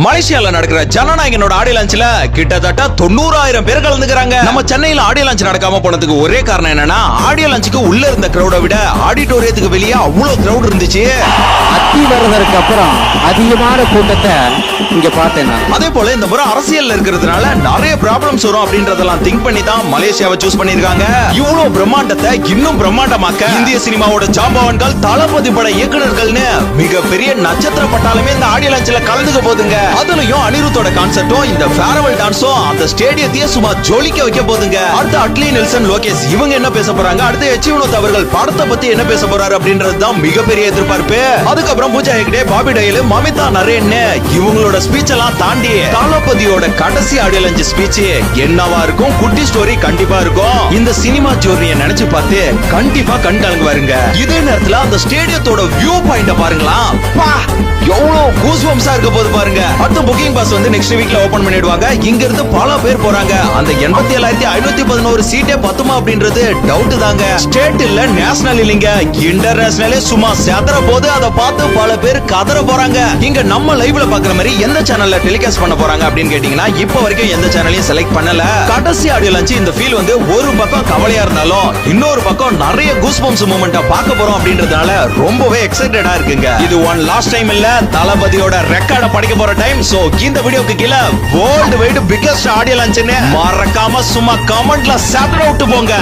மலேசியால நடக்கிற ஜனநாயகனோட ஆடியோ லான்ச்ல கிட்டத்தட்ட 90,000 பேர் கலந்துக்கிறாங்க. நம்ம சென்னையில ஆடியோ லான்ச் நடக்காம போனதுக்கு ஒரே காரணம் என்னன்னா ஆடியோ லான்ச்சுக்கு உள்ள இருந்த கிரௌட விட ஆடிட்டோரியத்துக்கு வெளியே அவ்வளவு கிரௌட் இருந்துச்சு. அத்தி வர்றதற்கு அப்புறம் அதிகமான கூட்டத்தை இங்க பார்த்தேன். அதே போல இந்த முறை அரசியல்ல இருக்கிறதுனால நிறைய ப்ராப்ளம்ஸ் வரும் அப்படின்றதெல்லாம் திங்க் பண்ணி தான் மலேசியாவை சூஸ் பண்ணிருக்காங்க. இவ்வளவு பிரம்மாண்டத்தை இன்னும் பிரம்மாண்டமாக்க இந்திய சினிமாவோட ஜாம்பவான்கள் தளபதி பட இயக்குனர்கள்னு மிகப்பெரிய நட்சத்திர பட்டாலுமே இந்த ஆடியோ லான்ச்ல கலந்துக்க போதுங்க. அதுலயும் அனிருத்தோட கான்செப்டும் இந்த ஃபேர்வெல் டான்ஸும் அந்த ஸ்டேடியத்தையே சும்மா ஜொலிக்க வைக்க போதுங்க. அடுத்து அட்லி நெல்சன் லோகேஷ் இவங்க என்ன பேச போறாங்க, அடுத்து எச் வினோத் அவர்கள் படத்தை பத்தி என்ன பேச போறாரு அப்படின்றதுதான் மிகப்பெரிய எதிர்பார்ப்பு. அதுக்கப்புறம் பூஜா ஹெக்டே, பாபி டயல், மமிதா நரேன் இவங்களோட ஸ்பீச் எல்லாம் தாண்டி தளபதியோட கடைசி ஆடியோ லான்ச் ஸ்பீச் என்னவா இருக்கும், குட்டி ஸ்டோரி கண்டிப்பா இருக்கும். இந்த சினிமா ஜோர்னியை நினைச்சு பார்த்து கண்டிப்பா கண் கலங்குவாருங்க. இதே நேரத்துல அந்த ஸ்டேடியத்தோட வியூ பாயிண்ட பாருங்களா, எவ்வளவு கூஸ்பம்ஸா இருக்க போது பாருங்க. அடுத்து புக்கிங் பாஸ் வந்து நெக்ஸ்ட் வீக்ல ஓபன் பண்ணிடுவாங்க. இங்க இருந்து பல பேர் போறாங்க. அந்த 87,511 சீட்டே பத்துமா அப்படின்றது டவுட் தாங்க. ஸ்டேட் இல்ல, நேஷனல் இல்லைங்க, இன்டர்நேஷனலே சும்மா செதற போது அதை பார்த்து பல பேர் கதற போறாங்க. இங்க நம்ம லைவ்ல பாக்குற மாதிரி எந்த சேனல்ல டெலிகாஸ்ட் பண்ண போறாங்க அப்படின்னு கேட்டீங்கன்னா இப்ப வரைக்கும் எந்த சேனலையும் செலக்ட் பண்ணல. கடைசி ஆடியோ லான்ச் இந்த ஃபீல் வந்து ஒரு பக்கம் கவலையா இருந்தாலும் இன்னொரு பக்கம் நிறைய கூஸ்பம்ஸ் மூமெண்ட்டை பார்க்க போறோம் அப்படின்றதுனால ரொம்பவே எக்ஸைட்டடா இருக்குங்க. இது ஒன் லாஸ்ட் டைம் இல்ல, தளபதியோட ரெக்கார்ட படிக்க போற டைம். சோ இந்த வீடியோக்கு கீழே வேர்ல்ட் வைட் பிக்கஸ்ட் ஆடியோ லான்ச்னு மறக்காம சும்மா கமெண்ட்ல செதற விட்டு போங்க.